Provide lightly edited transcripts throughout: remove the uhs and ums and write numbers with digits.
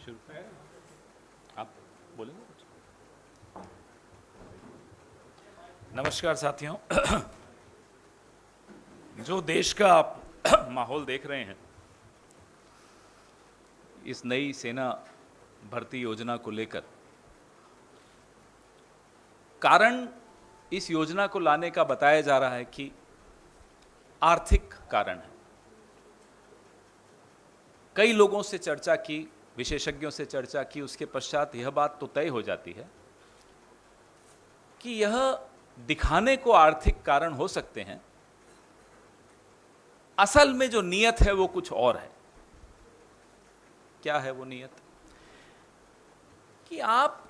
शुरू आप बोलेंगे। नमस्कार साथियों। जो देश का आप माहौल देख रहे हैं, इस नई सेना भर्ती योजना को लेकर, कारण इस योजना को लाने का बताया जा रहा है कि आर्थिक कारण है। कई लोगों से चर्चा की, विशेषज्ञों से चर्चा की, उसके पश्चात यह बात तो तय हो जाती है कि यह दिखाने को आर्थिक कारण हो सकते हैं, असल में जो नीयत है वो कुछ और है। क्या है वो नीयत? कि आप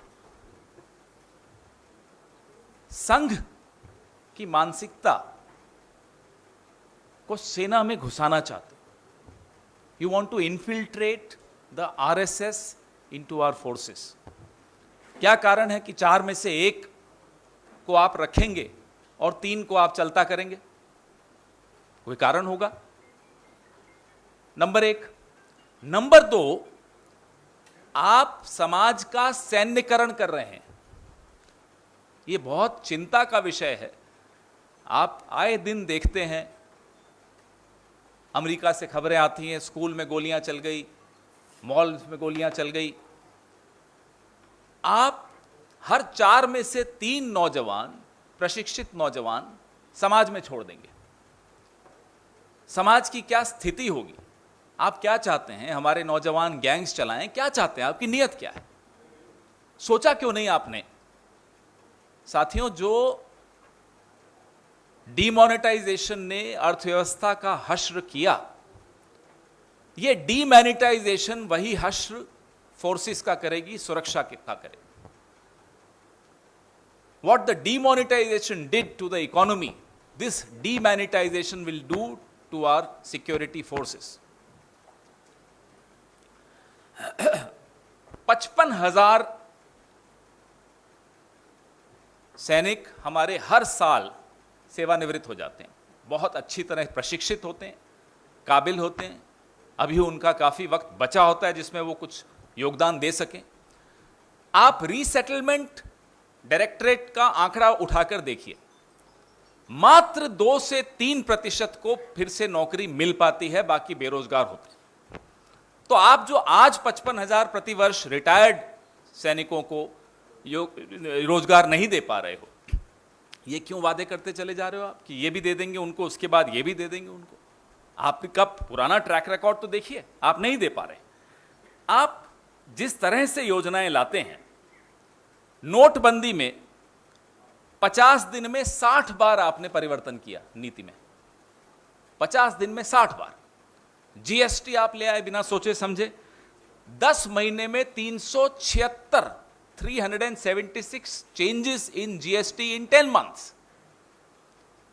संघ की मानसिकता को सेना में घुसाना चाहते। You want to infiltrate the RSS into our forces. क्या कारण है कि 4 में से 1 को आप रखेंगे और 3 को आप चलता करेंगे? कोई कारण होगा, नंबर 1। नंबर 2, आप समाज का सैन्यकरण कर रहे हैं। यह बहुत चिंता का विषय है। आप आए दिन देखते हैं, अमेरिका से खबरें आती हैं, स्कूल में गोलियां चल गई, मॉल में गोलियां चल गई। आप हर 4 में से 3 नौजवान, प्रशिक्षित नौजवान समाज में छोड़ देंगे। समाज की क्या स्थिति होगी? आप क्या चाहते हैं? हमारे नौजवान गैंग्स चलाएं? क्या चाहते हैं? आपकी नीयत क्या है? सोचा क्यों नहीं आपने? साथियों, जो डीमोनेटाइजेशन ने अर्थव्यवस्था का हश्र किया, यह डीमैनिटाइजेशन वही हश्र फोर्सेस का करेगी, सुरक्षा का करेगी। What the demonetization did to the economy, this demonetization will do to our security forces. 55,000 सैनिक हमारे हर साल सेवानिवृत्त हो जाते हैं। बहुत अच्छी तरह प्रशिक्षित होते हैं, काबिल होते हैं। अभी उनका काफी वक्त बचा होता है जिसमें वो कुछ योगदान दे सकें। आप रीसेटलमेंट डायरेक्टरेट का आंकड़ा उठाकर देखिए, मात्र 2 से 3% को फिर से नौकरी मिल पाती है, बाकी बेरोजगार होते हैं। तो आप जो आज 55,000 प्रतिवर्ष रिटायर्ड सैनिकों को रोजगार नहीं दे पा रहे हो, ये क्यों वादे करते चले जा रहे हो आप कि ये भी दे देंगे उनको, उसके बाद ये भी दे देंगे उनको? आपका पुराना ट्रैक रिकॉर्ड तो देखिए, आप नहीं दे पा रहे। आप जिस तरह से योजनाएं लाते हैं, नोटबंदी में 50 दिन में 60 बार आपने परिवर्तन किया नीति में। 50 दिन में 60 बार। जीएसटी आप ले आए बिना सोचे समझे। 10 महीने में 376 changes in GST in 10 months.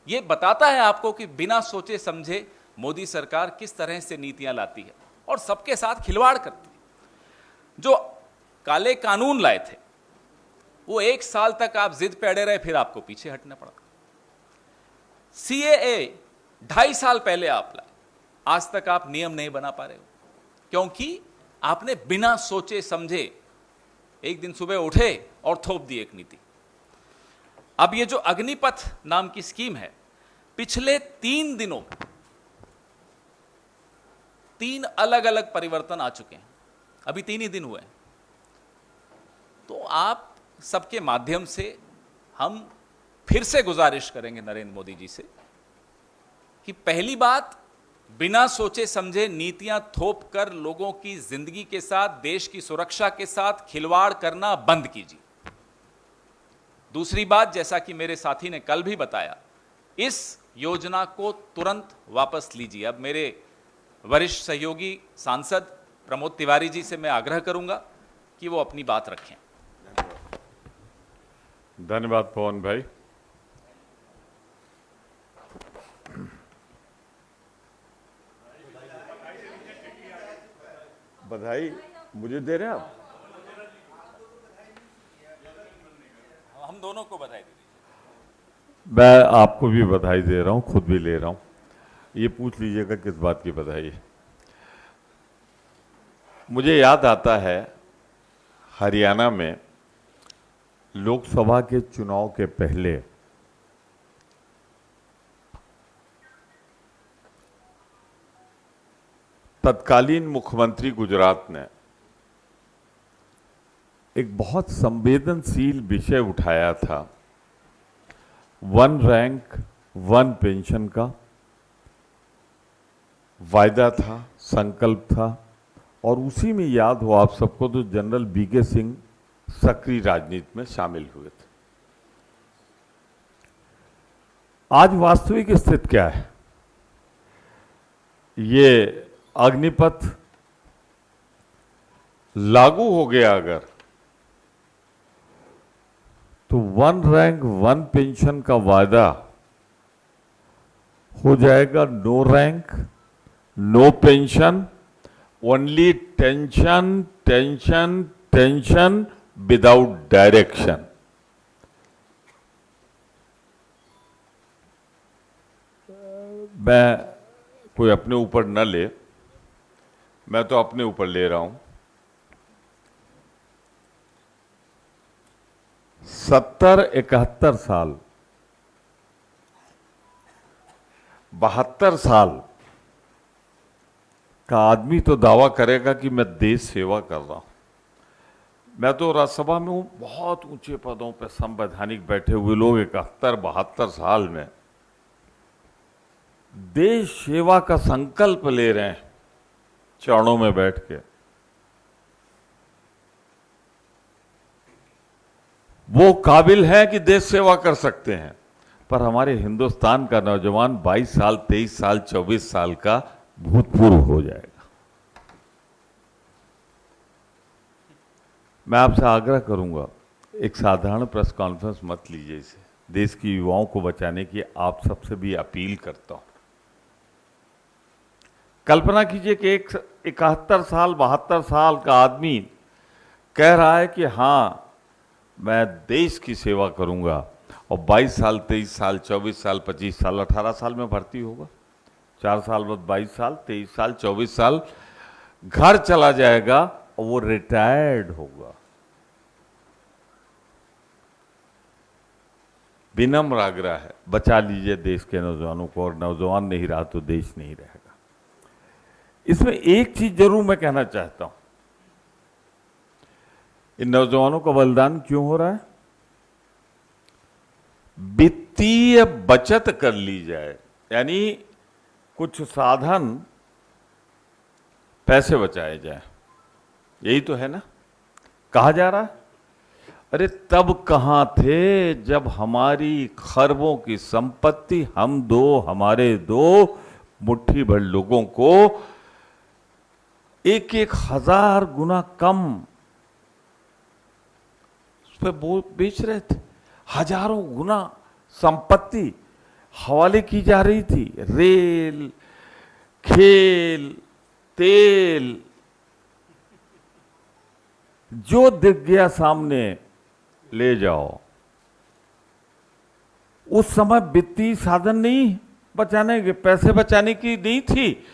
यह बताता है आपको कि बिना सोचे समझे मोदी सरकार किस तरह से नीतियां लाती है और सबके साथ खिलवाड़ करती है। जो काले कानून लाए थे, वो 1 साल तक आप जिद पे अड़े रहे, फिर आपको पीछे हटना पड़ा। सीएए 2.5 साल पहले आप लाए, आज तक आप नियम नहीं बना पा रहे हो, क्योंकि आपने बिना सोचे समझे एक दिन सुबह उठे और थोप दी एक नीति। अब ये जो अग्निपथ नाम की स्कीम है, पिछले 3 दिनों में 3 अलग अलग परिवर्तन आ चुके हैं। अभी 3 ही दिन हुए हैं। तो आप सबके माध्यम से हम फिर से गुजारिश करेंगे नरेंद्र मोदी जी से कि पहली बात, बिना सोचे समझे नीतियां थोप कर लोगों की जिंदगी के साथ, देश की सुरक्षा के साथ खिलवाड़ करना बंद कीजिए। दूसरी बात, जैसा कि मेरे साथी ने कल भी बताया, इस योजना को तुरंत वापस लीजिए। अब मेरे वरिष्ठ सहयोगी सांसद प्रमोद तिवारी जी से मैं आग्रह करूंगा कि वो अपनी बात रखें। धन्यवाद पवन भाई। बधाई मुझे दे रहे हैं आप? हम दोनों को बधाई दे दीजिए। मैं आपको भी बधाई दे रहा हूं, खुद भी ले रहा हूं। ये पूछ लीजिएगा किस बात की बधाई है। मुझे याद आता है हरियाणा में लोकसभा के चुनाव के पहले तत्कालीन मुख्यमंत्री गुजरात ने एक बहुत संवेदनशील विषय उठाया था, वन रैंक वन पेंशन का वायदा था, संकल्प था, और उसी में याद हो आप सबको तो जनरल वीके सिंह सक्रिय राजनीति में शामिल हुए थे। आज वास्तविक स्थिति क्या है? ये अग्निपथ लागू हो गया अगर, तो वन रैंक वन पेंशन का वादा हो जाएगा no rank no pension, only tension tension tension without direction. मैं कोई अपने ऊपर न ले, मैं तो अपने ऊपर ले रहा हूं। 70-71 साल 72 साल का आदमी तो दावा करेगा कि मैं देश सेवा कर रहा हूं। मैं तो राज्यसभा में हूं, बहुत ऊंचे पदों पे संवैधानिक बैठे हुए लोग 71-72 साल में देश सेवा का संकल्प ले रहे हैं चरणों में बैठ के। वो काबिल है कि देश सेवा कर सकते हैं, पर हमारे हिंदुस्तान का नौजवान 22 साल 23 साल 24 साल का भूतपूर्व हो जाएगा। मैं आपसे आग्रह करूंगा, एक साधारण प्रेस कॉन्फ्रेंस मत लीजिए इसे। देश के युवाओं को बचाने की आप सबसे भी अपील करता हूं। कल्पना कीजिए कि एक 71 साल 72 साल का आदमी कह रहा है कि हां मैं देश की सेवा करूंगा, और 22 साल 23 साल 24 साल 25 साल 18 साल में भर्ती होगा, 4 साल बाद 22 साल 23 साल 24 साल घर चला जाएगा और वो रिटायर्ड होगा। विनम्र आग्रह है, बचा लीजिए देश के नौजवानों को, और नौजवान नहीं रहा तो देश नहीं रहेगा। इसमें एक चीज जरूर मैं कहना चाहता हूं, इन नौजवानों का बलिदान क्यों हो रहा है? वित्तीय बचत कर ली जाए, यानी कुछ साधन पैसे बचाए जाए, यही तो है ना कहा जा रहा है। अरे तब कहां थे जब हमारी खरबों की संपत्ति हम दो हमारे दो मुट्ठी भर लोगों को 1,000 गुना कम उस पर बेच रहे थे। हजारों गुना संपत्ति हवाले की जा रही थी, रेल, खेल, तेल, जो दिख गया सामने ले जाओ। उस समय वित्तीय साधन नहीं बचाने के, पैसे बचाने की नहीं थी।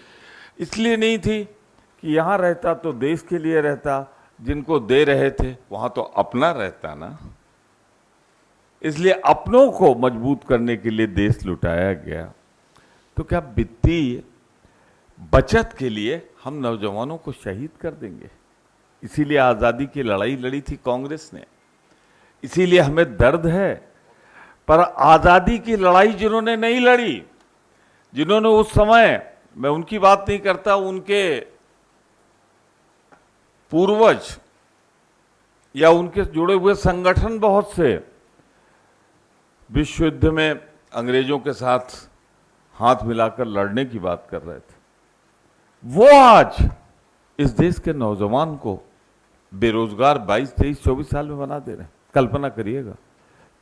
इसलिए नहीं थी कि यहां रहता तो देश के लिए रहता, जिनको दे रहे थे वहां तो अपना रहता ना। इसलिए अपनों को मजबूत करने के लिए देश लुटाया गया। तो क्या वित्तीय बचत के लिए हम नौजवानों को शहीद कर देंगे? इसीलिए आजादी की लड़ाई लड़ी थी कांग्रेस ने, इसीलिए हमें दर्द है। पर आजादी की लड़ाई जिन्होंने नहीं लड़ी, जिन्होंने उस समय, मैं उनकी बात नहीं करता, उनके पूर्वज या उनके जुड़े हुए संगठन बहुत से विश्व युद्ध में अंग्रेजों के साथ हाथ मिलाकर लड़ने की बात कर रहे थे, वो आज इस देश के नौजवान को बेरोजगार 22, 23, 24 साल में बना दे रहे हैं। कल्पना करिएगा,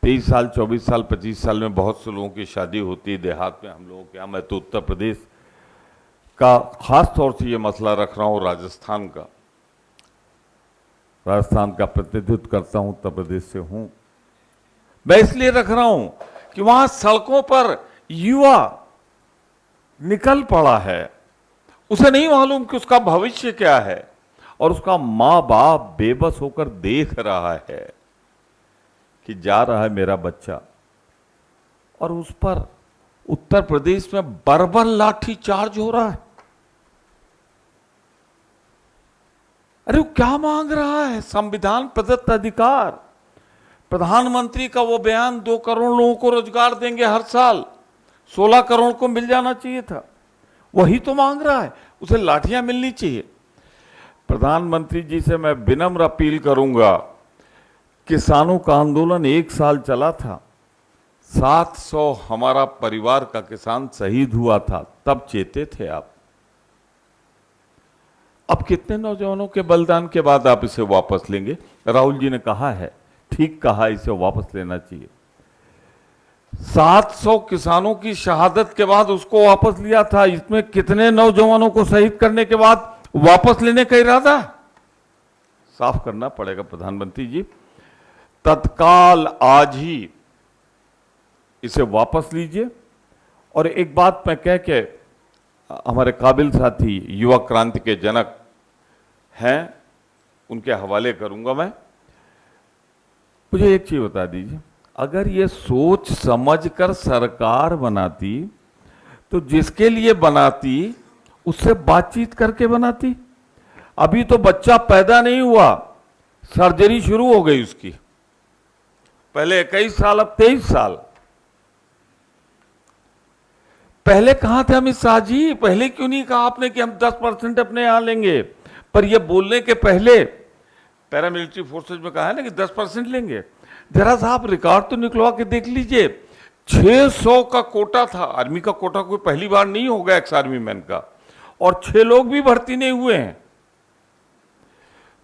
23 साल 24 साल 25 साल में बहुत से लोगों की शादी होती है देहात में, हम लोगों के यहाँ। मैं तो उत्तर प्रदेश का खास तौर से ये मसला रख रहा हूँ, राजस्थान का प्रतिनिधित्व करता हूं, उत्तर प्रदेश से हूं। मैं इसलिए रख रहा हूं कि वहां सड़कों पर युवा निकल पड़ा है, उसे नहीं मालूम कि उसका भविष्य क्या है, और उसका माँ बाप बेबस होकर देख रहा है कि जा रहा है मेरा बच्चा, और उस पर उत्तर प्रदेश में बर्बर लाठी चार्ज हो रहा है। अरे वो क्या मांग रहा है? संविधान प्रदत्त अधिकार, प्रधानमंत्री का वो बयान 2 करोड़ लोगों को रोजगार देंगे हर साल, 16 करोड़ को मिल जाना चाहिए था, वही तो मांग रहा है। उसे लाठियां मिलनी चाहिए। प्रधानमंत्री जी से मैं विनम्र अपील करूंगा, किसानों का आंदोलन 1 साल चला था, 700 हमारा परिवार का किसान शहीद हुआ था, तब चेते थे आप। अब कितने नौजवानों के बलिदान के बाद आप इसे वापस लेंगे? राहुल जी ने कहा है, ठीक कहा, इसे वापस लेना चाहिए। 700 किसानों की शहादत के बाद उसको वापस लिया था, इसमें कितने नौजवानों को शहीद करने के बाद वापस लेने का इरादा? साफ करना पड़ेगा प्रधानमंत्री जी, तत्काल आज ही इसे वापस लीजिए। और एक बात मैं कह के हमारे काबिल साथी युवा क्रांति के जनक हैं, उनके हवाले करूंगा मैं। मुझे एक चीज बता दीजिए, अगर ये सोच समझकर सरकार बनाती तो जिसके लिए बनाती उससे बातचीत करके बनाती। अभी तो बच्चा पैदा नहीं हुआ, सर्जरी शुरू हो गई उसकी, पहले 21 साल अब 23 साल। पहले कहां थे अमित शाह जी? पहले क्यों नहीं कहा आपने कि हम 10% अपने यहां लेंगे? पर यह बोलने के पहले पैरामिलिट्री फोर्सेज में कहा है ना कि 10% लेंगे। जरा सा आप रिकॉर्ड तो निकलवा के देख लीजिए, 600 का कोटा था, आर्मी का कोटा कोई पहली बार नहीं होगा एक्स आर्मी मैन का, और 6 लोग भी भर्ती नहीं हुए हैं।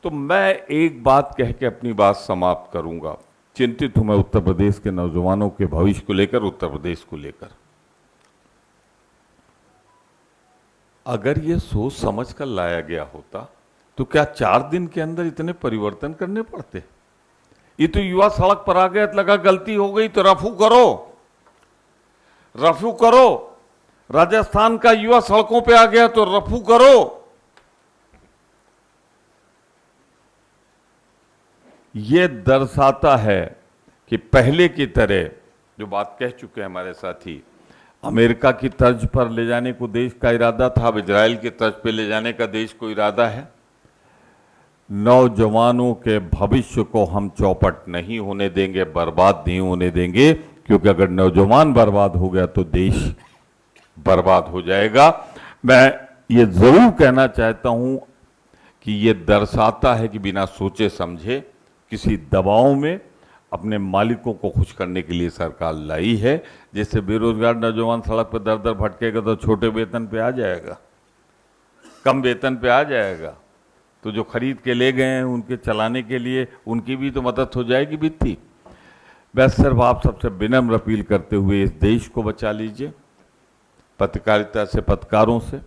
तो मैं एक बात कह के अपनी बात समाप्त करूंगा। चिंतित हूं मैं उत्तर प्रदेश के नौजवानों के भविष्य को लेकर, उत्तर प्रदेश को लेकर। अगर ये सोच समझ कर लाया गया होता तो क्या 4 दिन के अंदर इतने परिवर्तन करने पड़ते? ये तो युवा सड़क पर आ गया, लगा गलती हो गई तो रफू करो, रफू करो। राजस्थान का युवा सड़कों पे आ गया तो रफू करो। ये दर्शाता है कि पहले की तरह, जो बात कह चुके हैं हमारे साथी, अमेरिका की तर्ज पर ले जाने को देश का इरादा था, अब इजराइल की तर्ज पर ले जाने का देश को इरादा है। नौजवानों के भविष्य को हम चौपट नहीं होने देंगे, बर्बाद नहीं होने देंगे, क्योंकि अगर नौजवान बर्बाद हो गया तो देश बर्बाद हो जाएगा। मैं ये जरूर कहना चाहता हूं कि ये दर्शाता है कि बिना सोचे समझे किसी दबाव में अपने मालिकों को खुश करने के लिए सरकार लाई है। जैसे बेरोजगार नौजवान सड़क पर दर दर भटकेगा तो छोटे वेतन पे आ जाएगा, कम वेतन पे आ जाएगा, तो जो खरीद के ले गए हैं उनके चलाने के लिए उनकी भी तो मदद हो जाएगी वित्तीय। बस सिर्फ आप सबसे विनम्र अपील करते हुए इस देश को बचा लीजिए, पत्रकारिता से, पत्रकारों से,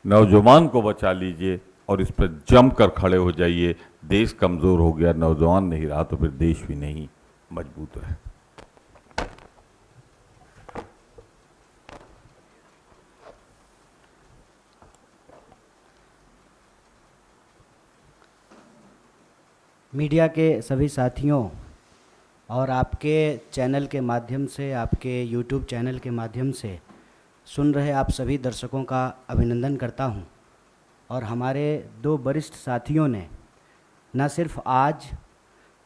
नौजवान को बचा लीजिए और इस पर जमकर खड़े हो जाइए। देश कमजोर हो गया, नौजवान नहीं रहा तो फिर देश भी नहीं मजबूत है। मीडिया के सभी साथियों और आपके चैनल के माध्यम से, आपके यूट्यूब चैनल के माध्यम से सुन रहे आप सभी दर्शकों का अभिनंदन करता हूं। और हमारे 2 वरिष्ठ साथियों ने न सिर्फ आज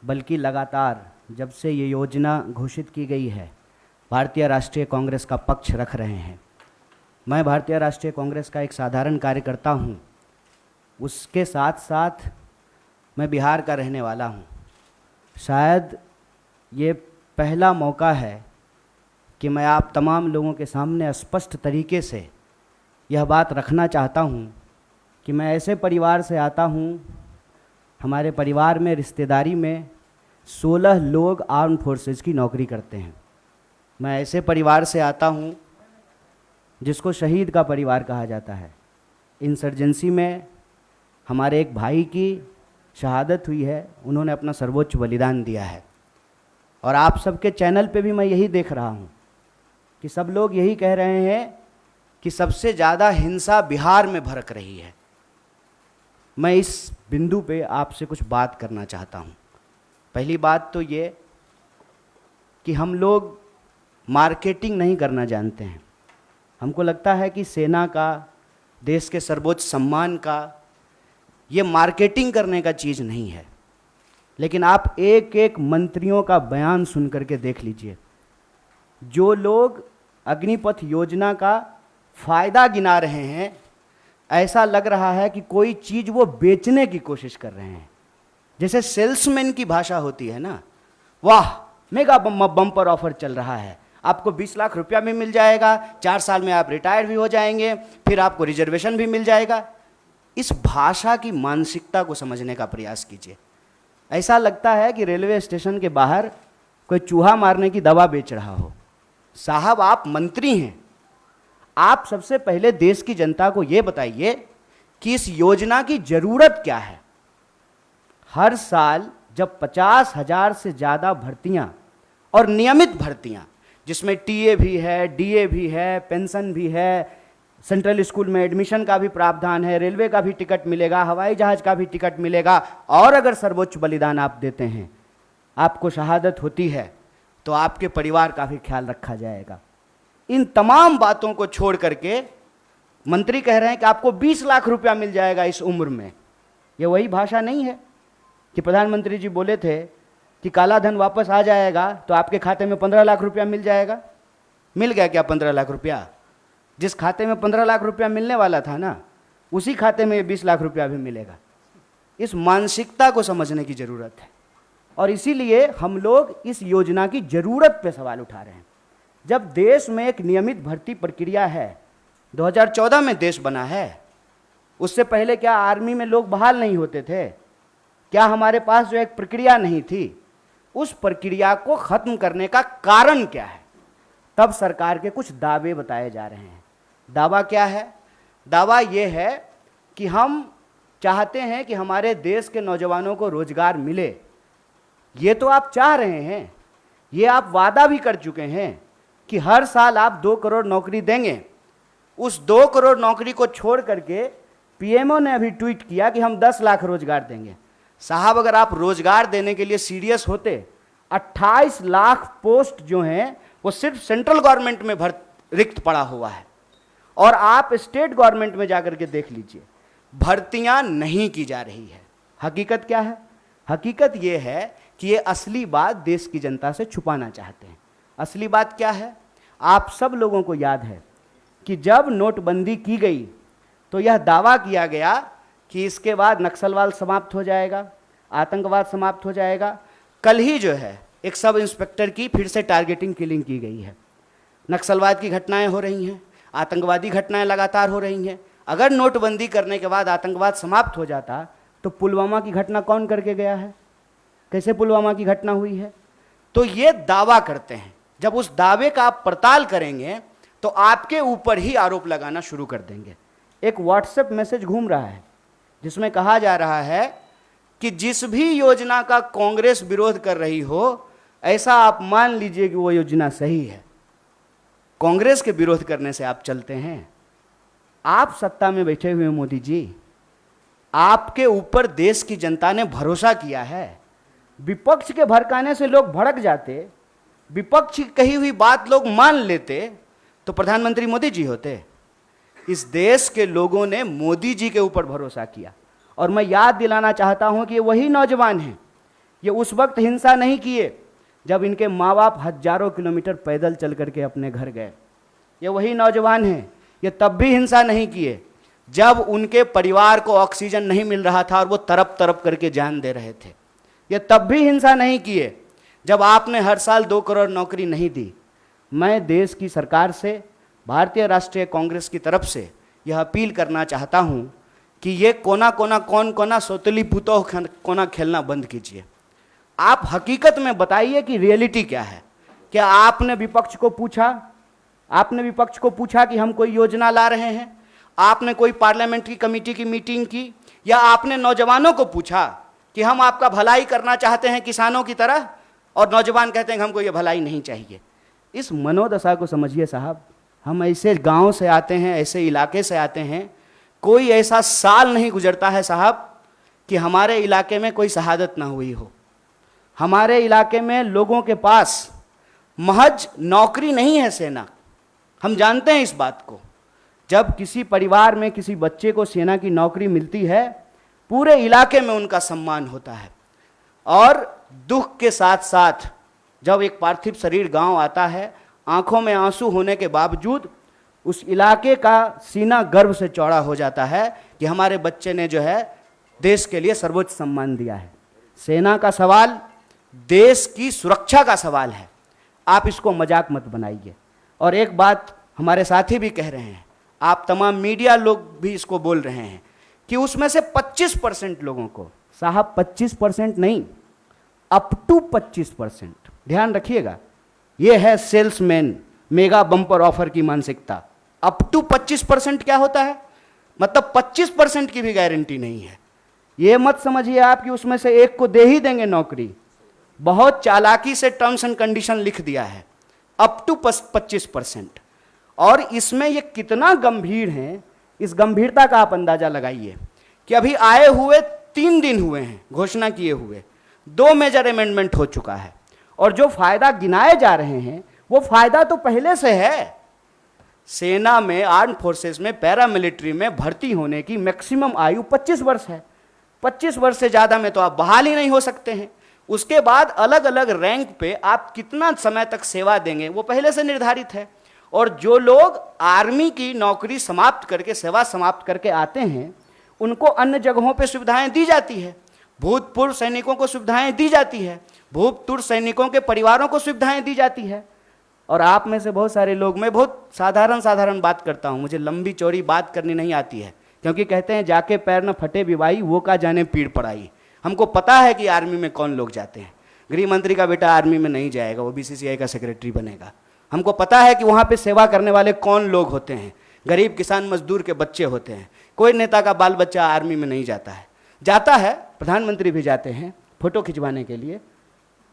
बल्कि लगातार जब से ये योजना घोषित की गई है भारतीय राष्ट्रीय कांग्रेस का पक्ष रख रहे हैं। मैं भारतीय राष्ट्रीय कांग्रेस का एक साधारण कार्यकर्ता हूं, उसके साथ साथ मैं बिहार का रहने वाला हूं। शायद ये पहला मौका है कि मैं आप तमाम लोगों के सामने स्पष्ट तरीके से यह बात रखना चाहता हूं कि मैं ऐसे परिवार से आता हूं, हमारे परिवार में रिश्तेदारी में 16 लोग आर्म फोर्सेस की नौकरी करते हैं। मैं ऐसे परिवार से आता हूं जिसको शहीद का परिवार कहा जाता है। इंसर्जेंसी में हमारे एक भाई की शहादत हुई है, उन्होंने अपना सर्वोच्च बलिदान दिया है। और आप सबके चैनल पे भी मैं यही देख रहा हूँ कि सब लोग यही कह रहे हैं कि सबसे ज़्यादा हिंसा बिहार में भड़क रही है। मैं इस बिंदु पे आपसे कुछ बात करना चाहता हूँ। पहली बात तो ये कि हम लोग मार्केटिंग नहीं करना जानते हैं। हमको लगता है कि सेना का, देश के सर्वोच्च सम्मान का, ये मार्केटिंग करने का चीज़ नहीं है। लेकिन आप एक एक मंत्रियों का बयान सुन करके देख लीजिए। जो लोग अग्निपथ योजना का फ़ायदा गिना रहे हैं, ऐसा लग रहा है कि कोई चीज़ वो बेचने की कोशिश कर रहे हैं। जैसे सेल्समैन की भाषा होती है ना, वाह मेगा बम्पर ऑफर चल रहा है, आपको 20 लाख रुपया भी मिल जाएगा, 4 साल में आप रिटायर भी हो जाएंगे, फिर आपको रिजर्वेशन भी मिल जाएगा। इस भाषा की मानसिकता को समझने का प्रयास कीजिए। ऐसा लगता है कि रेलवे स्टेशन के बाहर कोई चूहा मारने की दवा बेच रहा हो। साहब, आप मंत्री हैं, आप सबसे पहले देश की जनता को यह बताइए कि इस योजना की जरूरत क्या है। हर साल जब 50,000 से ज़्यादा भर्तियां और नियमित भर्तियां, जिसमें टीए भी है, डीए भी है, पेंशन भी है, सेंट्रल स्कूल में एडमिशन का भी प्रावधान है, रेलवे का भी टिकट मिलेगा, हवाई जहाज का भी टिकट मिलेगा, और अगर सर्वोच्च बलिदान आप देते हैं, आपको शहादत होती है, तो आपके परिवार का भी ख्याल रखा जाएगा। इन तमाम बातों को छोड़ करके मंत्री कह रहे हैं कि आपको 20 लाख रुपया मिल जाएगा इस उम्र में। ये वही भाषा नहीं है कि प्रधानमंत्री जी बोले थे कि काला धन वापस आ जाएगा तो आपके खाते में 15 लाख रुपया मिल जाएगा। मिल गया क्या 15 लाख रुपया? जिस खाते में 15 लाख रुपया मिलने वाला था ना, उसी खाते में 20 लाख रुपया भी मिलेगा। इस मानसिकता को समझने की ज़रूरत है, और इसीलिए हम लोग इस योजना की ज़रूरत पे सवाल उठा रहे हैं। जब देश में एक नियमित भर्ती प्रक्रिया है, 2014 में देश बना है, उससे पहले क्या आर्मी में लोग बहाल नहीं होते थे? क्या हमारे पास जो एक प्रक्रिया नहीं थी, उस प्रक्रिया को खत्म करने का कारण क्या है? तब सरकार के कुछ दावे बताए जा रहे हैं। दावा क्या है? दावा यह है कि हम चाहते हैं कि हमारे देश के नौजवानों को रोजगार मिले। ये तो आप चाह रहे हैं, ये आप वादा भी कर चुके हैं कि हर साल आप 2 करोड़ नौकरी देंगे। उस 2 करोड़ नौकरी को छोड़ करके पीएमओ ने अभी ट्वीट किया कि हम 10 लाख रोजगार देंगे। साहब, अगर आप रोजगार देने के लिए सीरियस होते, 28 लाख पोस्ट जो हैं वो सिर्फ सेंट्रल गवर्नमेंट में रिक्त पड़ा हुआ है, और आप स्टेट गवर्नमेंट में जाकर के देख लीजिए, भर्तियां नहीं की जा रही है। हकीकत क्या है? हकीकत यह है कि ये असली बात देश की जनता से छुपाना चाहते हैं। असली बात क्या है? आप सब लोगों को याद है कि जब नोटबंदी की गई तो यह दावा किया गया कि इसके बाद नक्सलवाद समाप्त हो जाएगा, आतंकवाद समाप्त हो जाएगा। कल ही जो है एक सब इंस्पेक्टर की फिर से टारगेटिंग किलिंग की गई है। नक्सलवाद की घटनाएं हो रही हैं, आतंकवादी घटनाएं लगातार हो रही हैं। अगर नोटबंदी करने के बाद आतंकवाद समाप्त हो जाता तो पुलवामा की घटना कौन करके गया है? कैसे पुलवामा की घटना हुई है? तो ये दावा करते हैं। जब उस दावे का आप पड़ताल करेंगे तो आपके ऊपर ही आरोप लगाना शुरू कर देंगे। एक व्हाट्सएप मैसेज घूम रहा है जिसमें कहा जा रहा है कि जिस भी योजना का कांग्रेस विरोध कर रही हो, ऐसा आप मान लीजिए कि वो योजना सही है। कांग्रेस के विरोध करने से आप चलते हैं? आप सत्ता में बैठे हुए मोदी जी, आपके ऊपर देश की जनता ने भरोसा किया है। विपक्ष के भड़काने से लोग भड़क जाते, विपक्ष की कही हुई बात लोग मान लेते, तो प्रधानमंत्री मोदी जी होते। इस देश के लोगों ने मोदी जी के ऊपर भरोसा किया, और मैं याद दिलाना चाहता हूं कि ये वही नौजवान हैं। ये उस वक्त हिंसा नहीं किए जब इनके माँ बाप हजारों किलोमीटर पैदल चल करके अपने घर गए। ये वही नौजवान हैं, ये तब भी हिंसा नहीं किए जब उनके परिवार को ऑक्सीजन नहीं मिल रहा था और वो तरप तरप करके जान दे रहे थे। ये तब भी हिंसा नहीं किए जब आपने हर साल 2 करोड़ नौकरी नहीं दी। मैं देश की सरकार से, भारतीय राष्ट्रीय कांग्रेस की तरफ से यह अपील करना चाहता हूं कि ये कोना कोना कौन कोना सोतली पुतो कोना खेलना बंद कीजिए। आप हकीकत में बताइए कि रियलिटी क्या है। क्या आपने विपक्ष को पूछा? आपने विपक्ष को पूछा कि हम कोई योजना ला रहे हैं? आपने कोई पार्लियामेंट्री कमेटी की मीटिंग की? या आपने नौजवानों को पूछा कि हम आपका भलाई करना चाहते हैं किसानों की तरह, और नौजवान कहते हैं कि हमको ये भलाई नहीं चाहिए? इस मनोदशा को समझिए साहब। हम ऐसे गांव से आते हैं, ऐसे इलाके से आते हैं, कोई ऐसा साल नहीं गुजरता है साहब कि हमारे इलाके में कोई शहादत ना हुई हो। हमारे इलाके में लोगों के पास महज नौकरी नहीं है सेना, हम जानते हैं इस बात को। जब किसी परिवार में किसी बच्चे को सेना की नौकरी मिलती है, पूरे इलाके में उनका सम्मान होता है। और दुख के साथ साथ जब एक पार्थिव शरीर गांव आता है, आंखों में आंसू होने के बावजूद उस इलाके का सीना गर्व से चौड़ा हो जाता है कि हमारे बच्चे ने जो है देश के लिए सर्वोच्च सम्मान दिया है। सेना का सवाल देश की सुरक्षा का सवाल है, आप इसको मजाक मत बनाइए। और एक बात हमारे साथी भी कह रहे हैं, आप तमाम मीडिया लोग भी इसको बोल रहे हैं कि उसमें से 25% लोगों को, साहब 25% नहीं, अप टू 25%, ध्यान रखिएगा, यह है सेल्समैन मेगा बम्पर ऑफर की मानसिकता। अप टू 25% क्या होता है, मतलब 25% की भी गारंटी नहीं है। यह मत समझिए आप कि उसमें से एक को दे ही देंगे नौकरी, बहुत चालाकी से टर्म्स एंड कंडीशन लिख दिया है, अप टू 25%। और इसमें ये कितना गंभीर है, इस गंभीरता का आप अंदाजा लगाइए कि अभी आए हुए 3 दिन हुए हैं घोषणा किए हुए, 2 मेजर अमेंडमेंट हो चुका है, और जो फायदा गिनाए जा रहे हैं वो फायदा तो पहले से है। सेना में, आर्म फोर्सेस में, पैरामिलिट्री में भर्ती होने की मैक्सिमम आयु 25 वर्ष है। 25 वर्ष से ज़्यादा में तो आप बहाल ही नहीं हो सकते हैं। उसके बाद अलग अलग रैंक पे आप कितना समय तक सेवा देंगे वो पहले से निर्धारित है। और जो लोग आर्मी की नौकरी समाप्त करके, सेवा समाप्त करके आते हैं, उनको अन्य जगहों पे सुविधाएं दी जाती है। भूतपूर्व सैनिकों को सुविधाएं दी जाती है, भूतपूर्व सैनिकों के परिवारों को सुविधाएं दी जाती है। और आप में से बहुत सारे लोग, मैं बहुत साधारण बात करता हूँ, मुझे लंबी चौड़ी बात करनी नहीं आती है, क्योंकि कहते हैं जाके पैर न फटे विवाई, वो का जाने पीड़ पड़ाई। हमको पता है कि आर्मी में कौन लोग जाते हैं। गृह मंत्री का बेटा आर्मी में नहीं जाएगा, वो बीसीसीआई का सेक्रेटरी बनेगा। हमको पता है कि वहाँ पे सेवा करने वाले कौन लोग होते हैं, गरीब किसान मजदूर के बच्चे होते हैं। कोई नेता का बाल बच्चा आर्मी में नहीं जाता है। जाता है, प्रधानमंत्री भी जाते हैं फोटो खिंचवाने के लिए।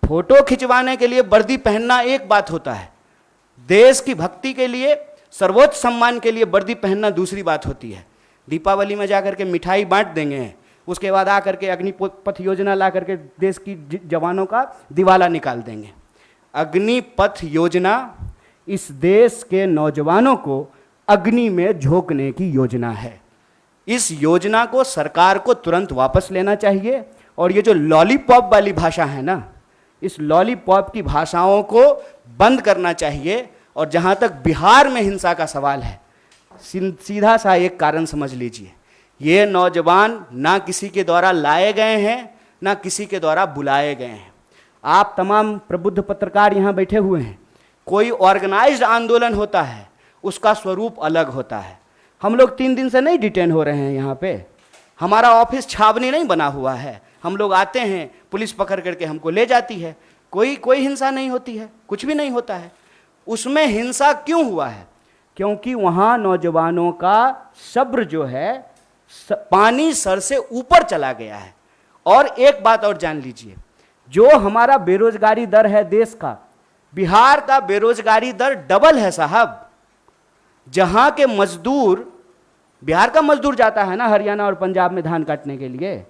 फोटो खिंचवाने के लिए वर्दी पहनना एक बात होता है, देश की भक्ति के लिए, सर्वोच्च सम्मान के लिए वर्दी पहनना दूसरी बात होती है। दीपावली में जाकर के मिठाई बांट देंगे, उसके बाद आकर के अग्निपथ योजना ला करके देश की जवानों का दिवाला निकाल देंगे। अग्निपथ योजना इस देश के नौजवानों को अग्नि में झोंकने की योजना है। इस योजना को सरकार को तुरंत वापस लेना चाहिए। और ये जो लॉलीपॉप वाली भाषा है ना, इस लॉलीपॉप की भाषाओं को बंद करना चाहिए। और जहाँ तक बिहार में हिंसा का सवाल है, सीधा सा एक कारण समझ लीजिए, ये नौजवान ना किसी के द्वारा लाए गए हैं, ना किसी के द्वारा बुलाए गए हैं। आप तमाम प्रबुद्ध पत्रकार यहाँ बैठे हुए हैं, कोई ऑर्गेनाइज्ड आंदोलन होता है, उसका स्वरूप अलग होता है। हम लोग 3 दिन से नहीं डिटेन हो रहे हैं यहाँ पे, हमारा ऑफिस छावनी नहीं बना हुआ है। हम लोग आते हैं, पुलिस पकड़ करके हमको ले जाती है, कोई हिंसा नहीं होती है, कुछ भी नहीं होता है। उसमें हिंसा क्यों हुआ है? क्योंकि वहाँ नौजवानों का सब्र जो है पानी सर से ऊपर चला गया है। और एक बात और जान लीजिए, जो हमारा बेरोजगारी दर है देश का, बिहार का बेरोजगारी दर डबल है साहब। जहां के मजदूर, बिहार का मजदूर जाता है ना हरियाणा और पंजाब में धान काटने के लिए,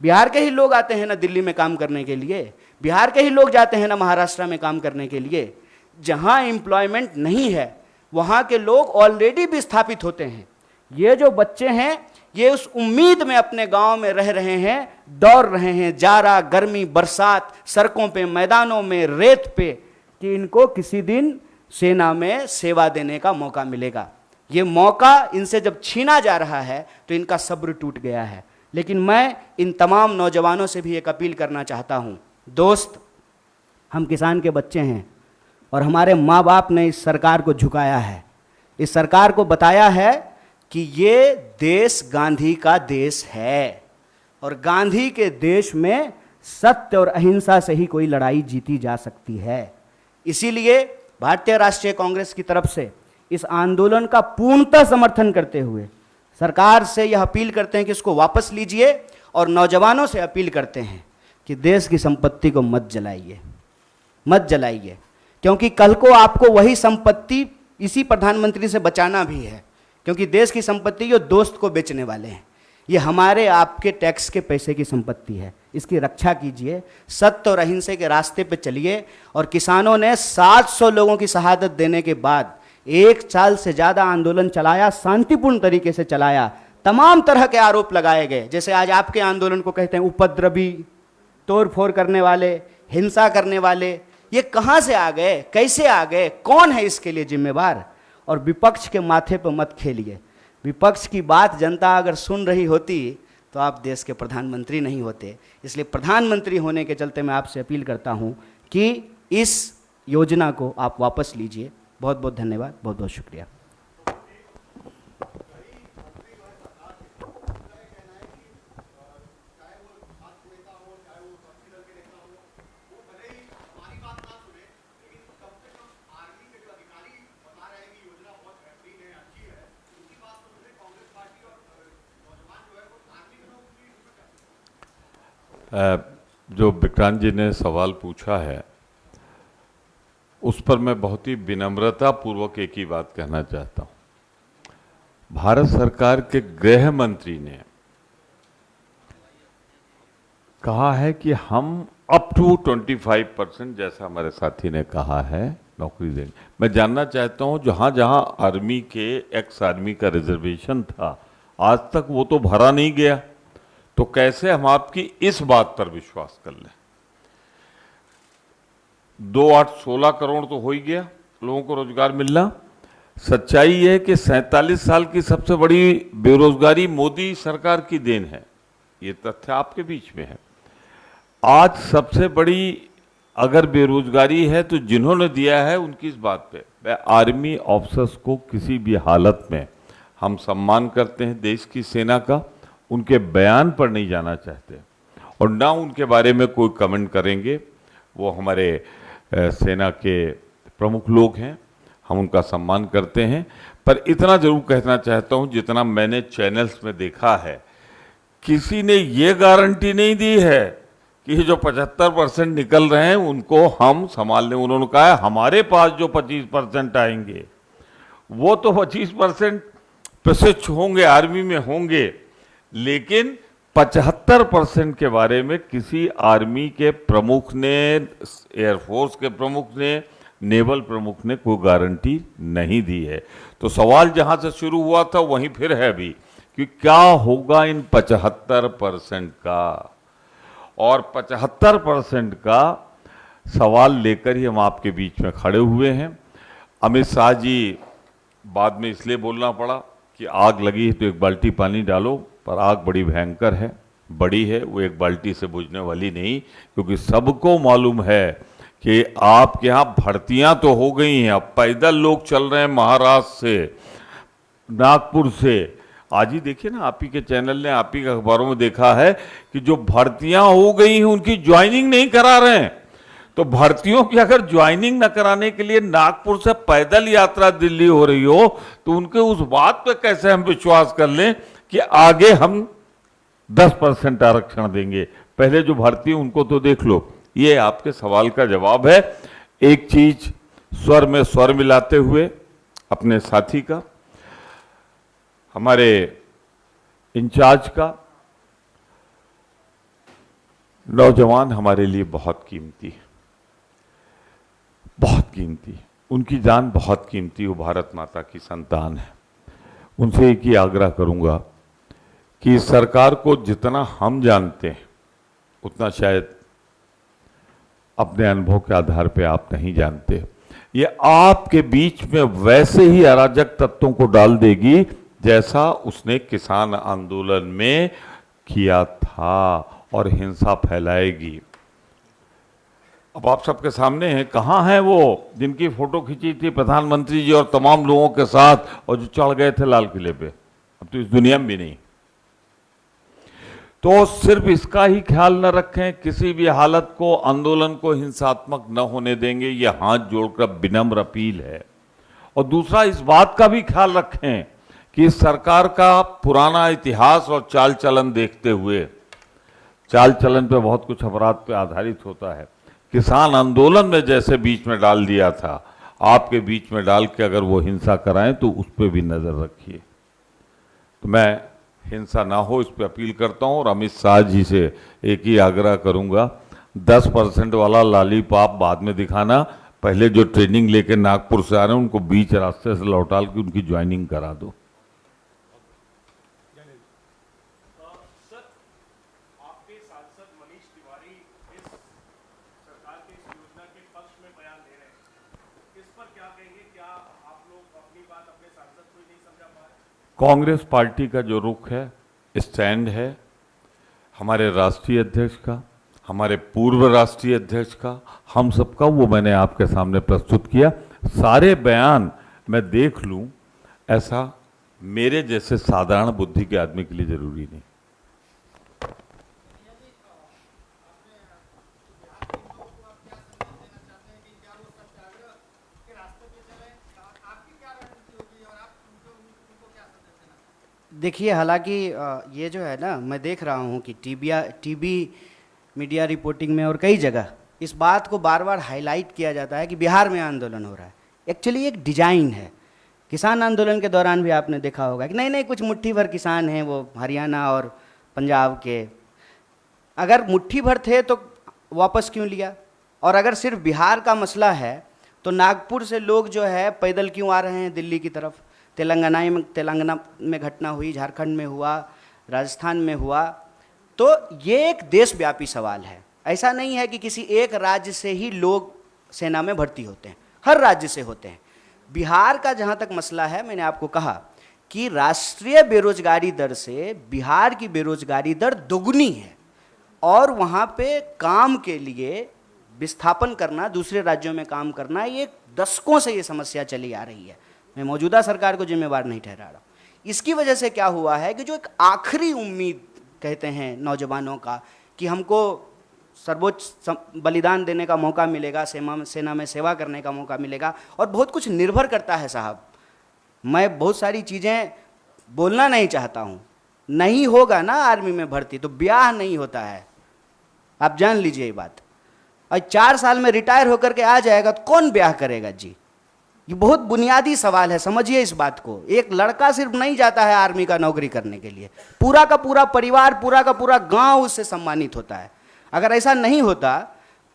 बिहार के ही लोग आते हैं ना दिल्ली में काम करने के लिए, बिहार के ही लोग जाते हैं ना महाराष्ट्र में काम करने के लिए। जहां एम्प्लॉयमेंट नहीं है वहां के लोग ऑलरेडी विस्थापित होते हैं। ये जो बच्चे हैं ये उस उम्मीद में अपने गांव में रह रहे हैं, दौड़ रहे हैं जाड़ा गर्मी बरसात, सड़कों पे, मैदानों में, रेत पे, कि इनको किसी दिन सेना में सेवा देने का मौका मिलेगा। ये मौका इनसे जब छीना जा रहा है तो इनका सब्र टूट गया है। लेकिन मैं इन तमाम नौजवानों से भी एक अपील करना चाहता हूँ, दोस्त, हम किसान के बच्चे हैं और हमारे माँ बाप ने इस सरकार को झुकाया है, इस सरकार को बताया है कि ये देश गांधी का देश है और गांधी के देश में सत्य और अहिंसा से ही कोई लड़ाई जीती जा सकती है। इसीलिए भारतीय राष्ट्रीय कांग्रेस की तरफ से इस आंदोलन का पूर्णतः समर्थन करते हुए सरकार से यह अपील करते हैं कि इसको वापस लीजिए और नौजवानों से अपील करते हैं कि देश की संपत्ति को मत जलाइए, मत जलाइए, क्योंकि कल को आपको वही संपत्ति इसी प्रधानमंत्री से बचाना भी है। क्योंकि देश की संपत्ति ये दोस्त को बेचने वाले हैं। ये हमारे आपके टैक्स के पैसे की संपत्ति है, इसकी रक्षा कीजिए, सत्य और अहिंसा के रास्ते पे चलिए। और किसानों ने 700 लोगों की शहादत देने के बाद 1 साल से ज़्यादा आंदोलन चलाया, शांतिपूर्ण तरीके से चलाया। तमाम तरह के आरोप लगाए गए, जैसे आज आपके आंदोलन को कहते हैं उपद्रवी, तोड़फोड़ करने वाले, हिंसा करने वाले। ये कहाँ से आ गए, कैसे आ गए, कौन है इसके लिए जिम्मेवार? और विपक्ष के माथे पर मत खेलिए। विपक्ष की बात जनता अगर सुन रही होती तो आप देश के प्रधानमंत्री नहीं होते। इसलिए प्रधानमंत्री होने के चलते मैं आपसे अपील करता हूं कि इस योजना को आप वापस लीजिए। बहुत बहुत धन्यवाद, बहुत बहुत शुक्रिया। जो विक्रांत जी ने सवाल पूछा है उस पर मैं बहुत ही विनम्रता पूर्वक एक ही बात कहना चाहता हूं। भारत सरकार के गृह मंत्री ने कहा है कि हम अप टू 25% जैसा हमारे साथी ने कहा है नौकरी देंगे। मैं जानना चाहता हूं जहां जहां आर्मी के एक्स आर्मी का रिजर्वेशन था आज तक वो तो भरा नहीं गया, तो कैसे हम आपकी इस बात पर विश्वास कर लें? 2-8-16 करोड़ तो हो ही गया लोगों को रोजगार मिलना। सच्चाई ये है कि 47 साल की सबसे बड़ी बेरोजगारी मोदी सरकार की देन है, ये तथ्य आपके बीच में है। आज सबसे बड़ी अगर बेरोजगारी है तो जिन्होंने दिया है उनकी इस बात पे मैं आर्मी ऑफिसर्स को किसी भी हालत में हम सम्मान करते हैं देश की सेना का, उनके बयान पर नहीं जाना चाहते और ना उनके बारे में कोई कमेंट करेंगे। वो हमारे सेना के प्रमुख लोग हैं, हम उनका सम्मान करते हैं। पर इतना जरूर कहना चाहता हूं, जितना मैंने चैनल्स में देखा है, किसी ने ये गारंटी नहीं दी है कि जो 75% निकल रहे हैं उनको हम संभाल लें। उन्होंने कहा है हमारे पास जो 25% आएंगे वो तो 25% प्रशिक्षु होंगे, आर्मी में होंगे, लेकिन 75% के बारे में किसी आर्मी के प्रमुख ने, एयरफोर्स के प्रमुख ने, नेवल प्रमुख ने कोई गारंटी नहीं दी है। तो सवाल जहां से शुरू हुआ था वहीं फिर है अभी कि क्या होगा इन 75% का, और 75% का सवाल लेकर ही हम आपके बीच में खड़े हुए हैं। अमित शाह जी बाद में इसलिए बोलना पड़ा कि आग लगी है तो एक बाल्टी पानी डालो, पर आग बड़ी भयंकर है, बड़ी है, वो एक बाल्टी से बुझने वाली नहीं। क्योंकि सबको मालूम है कि आपके यहाँ भर्तियां तो हो गई हैं, अब पैदल लोग चल रहे हैं महाराष्ट्र से, नागपुर से। आज ही देखिए ना, आप ही के चैनल ने, आप ही के अखबारों में देखा है कि जो भर्तियां हो गई हैं उनकी ज्वाइनिंग नहीं करा रहे हैं। तो भर्तियों की अगर ज्वाइनिंग न कराने के लिए नागपुर से पैदल यात्रा दिल्ली हो रही हो तो उनके उस बात पे कैसे हम विश्वास कर लें कि आगे हम 10% आरक्षण देंगे? पहले जो भर्ती है उनको तो देख लो। ये आपके सवाल का जवाब है। एक चीज स्वर में स्वर मिलाते हुए अपने साथी का, हमारे इंचार्ज का, नौजवान हमारे लिए बहुत कीमती है, बहुत कीमती। उनकी जान बहुत कीमती, वो भारत माता की संतान है। उनसे एक ही आग्रह करूंगा कि सरकार को जितना हम जानते हैं उतना शायद अपने अनुभव के आधार पे आप नहीं जानते। ये आपके बीच में वैसे ही अराजक तत्वों को डाल देगी जैसा उसने किसान आंदोलन में किया था, और हिंसा फैलाएगी। अब आप सबके सामने है, कहाँ है वो जिनकी फोटो खींची थी प्रधानमंत्री जी और तमाम लोगों के साथ और जो चढ़ गए थे लाल किले पे? अब तो इस दुनिया में भी नहीं। तो सिर्फ इसका ही ख्याल न रखें, किसी भी हालत को, आंदोलन को हिंसात्मक न होने देंगे, ये हाथ जोड़कर विनम्र अपील है। और दूसरा, इस बात का भी ख्याल रखें कि इस सरकार का पुराना इतिहास और चाल चलन देखते हुए, चाल चलन पे बहुत कुछ अपराध पे आधारित होता है। किसान आंदोलन में जैसे बीच में डाल दिया था, आपके बीच में डाल के अगर वो हिंसा कराएं तो उस पर भी नजर रखिए। तो मैं हिंसा ना हो, इस पर अपील करता हूं। और अमित शाह जी से एक ही आग्रह करूंगा, 10% वाला लॉलीपॉप बाद में दिखाना, पहले जो ट्रेनिंग लेके नागपुर से आ रहे हैं उनको बीच रास्ते से लौटा के उनकी ज्वाइनिंग करा दो। सर, आपके सांसद मनीष तिवारी इस सरकार की इस योजना के पक्ष में बयान दे रहे हैं, इस पर क्या कहेंगे? क्या आप लोग अपनी बात अपने सांसद को ही नहीं समझा पा रहे? कांग्रेस पार्टी का जो रुख है, स्टैंड है, हमारे राष्ट्रीय अध्यक्ष का, हमारे पूर्व राष्ट्रीय अध्यक्ष का, हम सबका, वो मैंने आपके सामने प्रस्तुत किया। सारे बयान मैं देख लूं, ऐसा मेरे जैसे साधारण बुद्धि के आदमी के लिए जरूरी नहीं। देखिए, हालांकि ये जो है ना, मैं देख रहा हूँ कि टीवी मीडिया रिपोर्टिंग में और कई जगह इस बात को बार बार हाईलाइट किया जाता है कि बिहार में आंदोलन हो रहा है। एक्चुअली एक डिजाइन है। किसान आंदोलन के दौरान भी आपने देखा होगा कि नहीं नहीं, कुछ मुट्ठी भर किसान हैं वो हरियाणा और पंजाब के। अगर मुट्ठी भर थे तो वापस क्यों लिया? और अगर सिर्फ बिहार का मसला है तो नागपुर से लोग जो है पैदल क्यों आ रहे हैं दिल्ली की तरफ? तेलंगाना में घटना हुई, झारखंड में हुआ, राजस्थान में हुआ। तो ये एक देशव्यापी सवाल है। ऐसा नहीं है कि किसी एक राज्य से ही लोग सेना में भर्ती होते हैं, हर राज्य से होते हैं। बिहार का जहाँ तक मसला है, मैंने आपको कहा कि राष्ट्रीय बेरोजगारी दर से बिहार की बेरोजगारी दर दोगुनी है, और वहाँ पे काम के लिए विस्थापन करना, दूसरे राज्यों में काम करना, ये दशकों से ये समस्या चली आ रही है। मैं मौजूदा सरकार को जिम्मेवार नहीं ठहरा रहा। इसकी वजह से क्या हुआ है कि जो एक आखिरी उम्मीद कहते हैं नौजवानों का कि हमको सर्वोच्च बलिदान देने का मौका मिलेगा, सेना में सेवा करने का मौका मिलेगा, और बहुत कुछ निर्भर करता है साहब। मैं बहुत सारी चीज़ें बोलना नहीं चाहता हूँ। नहीं होगा ना आर्मी में भर्ती तो ब्याह नहीं होता है, आप जान लीजिए ये बात। और 4 साल में रिटायर होकर के आ जाएगा तो कौन ब्याह करेगा जी? ये बहुत बुनियादी सवाल है, समझिए इस बात को। एक लड़का सिर्फ नहीं जाता है आर्मी का नौकरी करने के लिए, पूरा का पूरा परिवार, पूरा का पूरा गांव उससे सम्मानित होता है। अगर ऐसा नहीं होता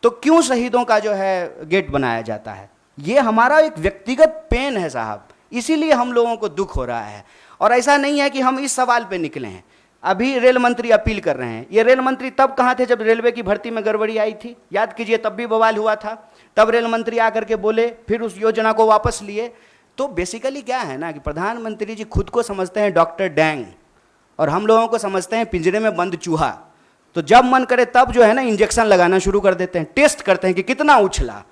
तो क्यों शहीदों का जो है गेट बनाया जाता है? ये हमारा एक व्यक्तिगत पेन है साहब, इसीलिए हम लोगों को दुख हो रहा है। और ऐसा नहीं है कि हम इस सवाल पे निकले हैं। अभी रेल मंत्री अपील कर रहे हैं। ये रेल मंत्री तब कहाँ थे जब रेलवे की भर्ती में गड़बड़ी आई थी? याद कीजिए, तब भी बवाल हुआ था। तब रेल मंत्री आकर के बोले, फिर उस योजना को वापस लिए। तो बेसिकली क्या है ना कि प्रधानमंत्री जी खुद को समझते हैं डॉक्टर डैंग, और हम लोगों को समझते हैं पिंजरे में बंद चूहा। तो जब मन करे तब जो है ना इंजेक्शन लगाना शुरू कर देते हैं, टेस्ट करते हैं कि कितना उछला,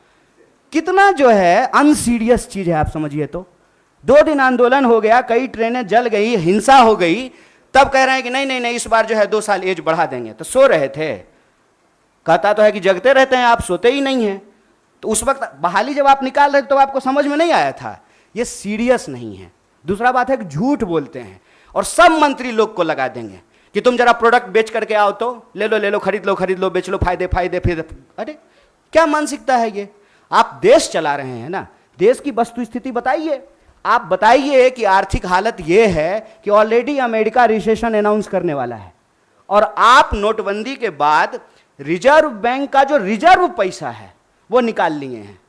कितना जो है अनसीरियस चीज है। आप समझिए तो 2 दिन आंदोलन हो गया, कई ट्रेनें जल गई, हिंसा हो गई, तब कह रहे हैं कि नहीं नहीं नहीं, इस बार जो है 2 साल एज बढ़ा देंगे। तो सो रहे थे। कहता तो है कि जगते रहते हैं, आप सोते ही नहीं हैं। तो उस वक्त बहाली जब आप निकाल रहे थे तो आपको समझ में नहीं आया था। ये सीरियस नहीं है। दूसरा बात है कि झूठ बोलते हैं और सब मंत्री लोग को लगा देंगे कि तुम जरा प्रोडक्ट बेच करके आओ, तो ले लो, खरीद लो, बेच लो, फायदे फिर। अरे क्या मानसिकता है ये? आप देश चला रहे हैं ना, देश की वस्तु स्थिति बताइए। आप बताइए कि आर्थिक हालत ये है कि ऑलरेडी अमेरिका रिसेशन अनाउंस करने वाला है, और आप नोटबंदी के बाद रिजर्व बैंक का जो रिजर्व पैसा है वो निकाल लिए हैं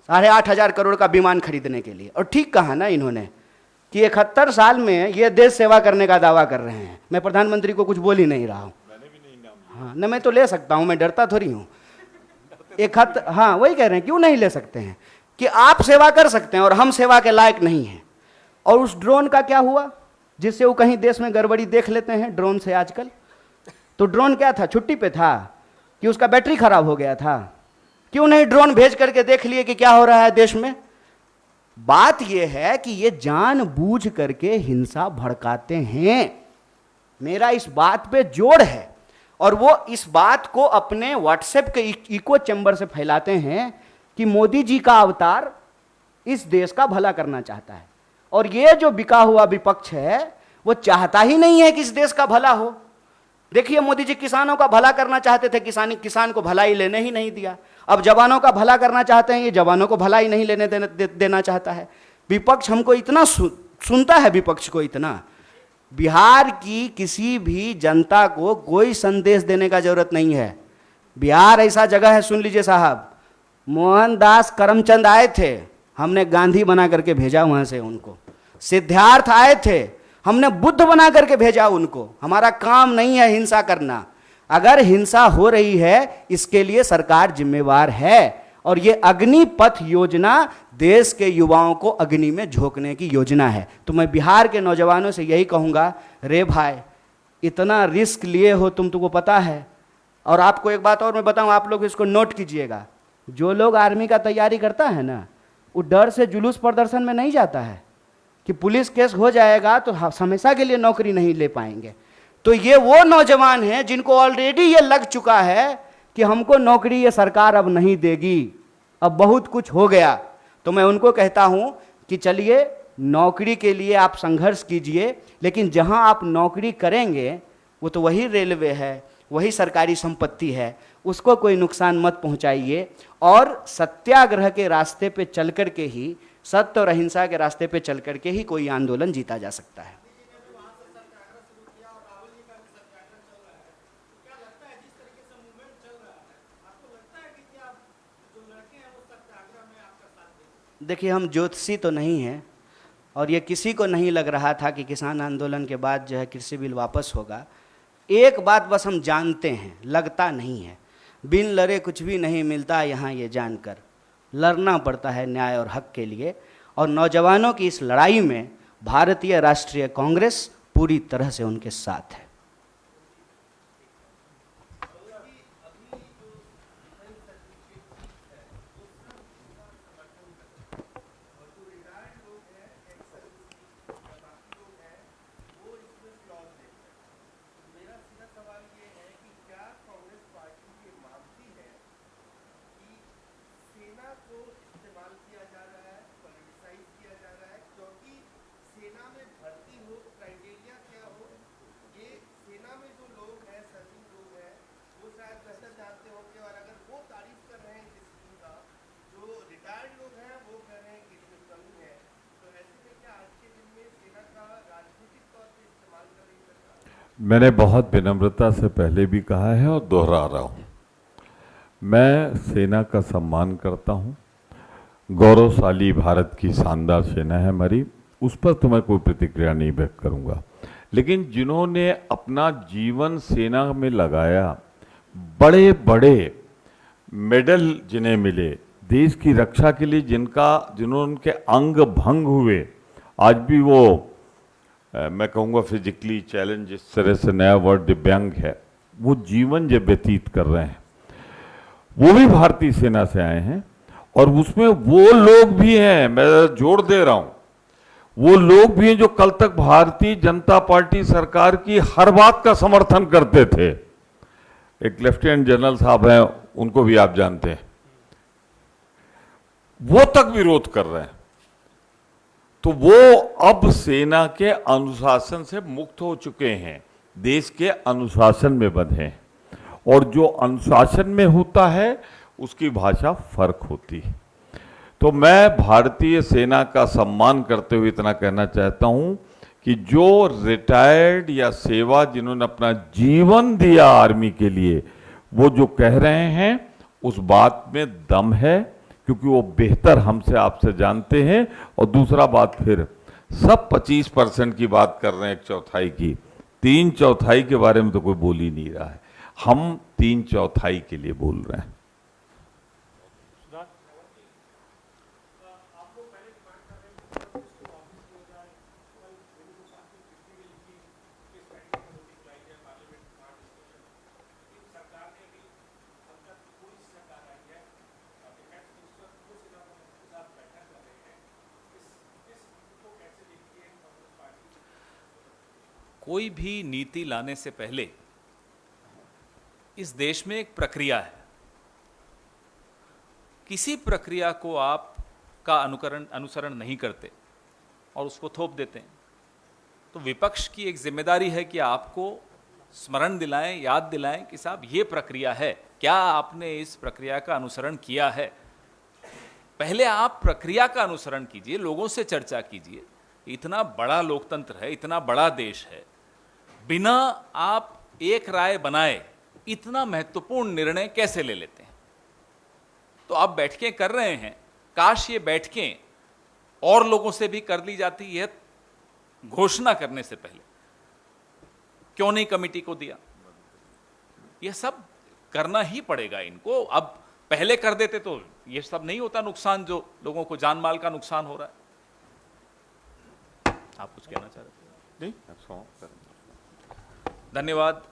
8,500 करोड़ का विमान खरीदने के लिए। और ठीक कहा ना इन्होंने कि 71 साल में ये देश सेवा करने का दावा कर रहे हैं। मैं प्रधानमंत्री को कुछ बोल ही नहीं रहा हूँ। हाँ न, मैं तो ले सकता हूँ, मैं डरता थोड़ी हूँ। हाँ वही कह रहे हैं, क्यों नहीं ले सकते हैं कि आप सेवा कर सकते हैं और हम सेवा के लायक नहीं हैं। और उस ड्रोन का क्या हुआ जिससे वो कहीं देश में गड़बड़ी देख लेते हैं ड्रोन से आजकल? तो ड्रोन क्या था? छुट्टी पे था कि उसका बैटरी खराब हो गया था? क्यों नहीं ड्रोन भेज करके देख लिए कि क्या हो रहा है देश में? बात यह है कि ये जानबूझ करके हिंसा भड़काते हैं। मेरा इस बात पे जोर है, और वो इस बात को अपने व्हाट्सएप के इको चैम्बर से फैलाते हैं कि मोदी जी का अवतार इस देश का भला करना चाहता है। और ये जो बिका हुआ विपक्ष है वो चाहता ही नहीं है कि इस देश का भला हो। देखिए, मोदी जी किसानों का भला करना चाहते थे, किसान को भलाई लेने ही नहीं दिया। अब जवानों का भला करना चाहते हैं, ये जवानों को भलाई नहीं लेने देना चाहता है। विपक्ष हमको इतना सुनता है, विपक्ष को इतना बिहार की किसी भी जनता को कोई संदेश देने का जरूरत नहीं है। बिहार ऐसा जगह है, सुन लीजिए साहब, मोहनदास करमचंद आए थे, हमने गांधी बना करके भेजा वहां से उनको। सिद्धार्थ आए थे, हमने बुद्ध बना करके भेजा उनको। हमारा काम नहीं है हिंसा करना। अगर हिंसा हो रही है इसके लिए सरकार जिम्मेवार है, और ये अग्निपथ योजना देश के युवाओं को अग्नि में झोंकने की योजना है। तो मैं बिहार के नौजवानों से यही कहूंगा, रे भाई इतना रिस्क लिए हो तुमको पता है। और आपको एक बात और मैं बताऊं, आप लोग इसको नोट कीजिएगा, जो लोग आर्मी का तैयारी करता है ना, वो डर से जुलूस प्रदर्शन में नहीं जाता है कि पुलिस केस हो जाएगा तो हमेशा के लिए नौकरी नहीं ले पाएंगे। तो ये वो नौजवान हैं जिनको ऑलरेडी ये लग चुका है कि हमको नौकरी ये सरकार अब नहीं देगी, अब बहुत कुछ हो गया। तो मैं उनको कहता हूं कि चलिए नौकरी के लिए आप संघर्ष कीजिए, लेकिन जहां आप नौकरी करेंगे वो तो वही रेलवे है, वही सरकारी संपत्ति है, उसको कोई नुकसान मत पहुंचाइए। और सत्याग्रह के रास्ते पे चल कर के ही, सत्य और अहिंसा के रास्ते पे चल कर के ही कोई आंदोलन जीता जा सकता है। देखिए, हम ज्योतिषी तो नहीं हैं, और ये किसी को नहीं लग रहा था कि किसान आंदोलन के बाद जो है कृषि बिल वापस होगा। एक बात बस हम जानते हैं, लगता नहीं है, बिन लड़े कुछ भी नहीं मिलता यहाँ, ये जानकर लड़ना पड़ता है न्याय और हक के लिए। और नौजवानों की इस लड़ाई में भारतीय राष्ट्रीय कांग्रेस पूरी तरह से उनके साथ है। मैंने बहुत विनम्रता से पहले भी कहा है और दोहरा रहा हूँ, मैं सेना का सम्मान करता हूँ। गौरवशाली भारत की शानदार सेना है हमारी, उस पर तो मैं कोई प्रतिक्रिया नहीं व्यक्त करूँगा। लेकिन जिन्होंने अपना जीवन सेना में लगाया, बड़े बड़े मेडल जिन्हें मिले देश की रक्षा के लिए, जिन्होंने अंग भंग हुए, आज भी वो मैं कहूँगा फिजिकली चैलेंज, इस तरह से नया वर्ड दिव्यांग है, वो जीवन जो व्यतीत कर रहे हैं, वो भी भारतीय सेना से आए हैं। और उसमें वो लोग भी हैं, मैं जोर दे रहा हूँ, वो लोग भी हैं जो कल तक भारतीय जनता पार्टी सरकार की हर बात का समर्थन करते थे। एक लेफ्टिनेंट जनरल साहब हैं, उनको भी आप जानते हैं, वो तक विरोध कर रहे हैं। तो वो अब सेना के अनुशासन से मुक्त हो चुके हैं, देश के अनुशासन में बंधे हैं, और जो अनुशासन में होता है उसकी भाषा फर्क होती है। तो मैं भारतीय सेना का सम्मान करते हुए इतना कहना चाहता हूं कि जो रिटायर्ड या सेवा जिन्होंने अपना जीवन दिया आर्मी के लिए, वो जो कह रहे हैं उस बात में दम है, क्योंकि वो बेहतर हमसे आपसे जानते हैं। और दूसरा बात, फिर सब 25% की बात कर रहे हैं, 1/4 की, 3/4 के बारे में तो कोई बोल ही नहीं रहा है, हम 3/4 के लिए बोल रहे हैं। कोई भी नीति लाने से पहले इस देश में एक प्रक्रिया है। किसी प्रक्रिया को आप का अनुसरण नहीं करते और उसको थोप देते हैं, तो विपक्ष की एक जिम्मेदारी है कि आपको स्मरण दिलाएं, याद दिलाएं कि साहब ये प्रक्रिया है, क्या आपने इस प्रक्रिया का अनुसरण किया है। पहले आप प्रक्रिया का अनुसरण कीजिए, लोगों से चर्चा कीजिए, इतना बड़ा लोकतंत्र है, इतना बड़ा देश है, बिना आप एक राय बनाए इतना महत्वपूर्ण निर्णय कैसे ले लेते हैं? तो आप बैठकें कर रहे हैं, काश ये बैठकें और लोगों से भी कर ली जाती है घोषणा करने से पहले। क्यों नहीं कमेटी को दिया? ये सब करना ही पड़ेगा इनको। अब पहले कर देते तो ये सब नहीं होता नुकसान, जो लोगों को जान माल का नुकसान हो रहा है। आप कुछ कहना चाह रहे थे? नहीं, धन्यवाद।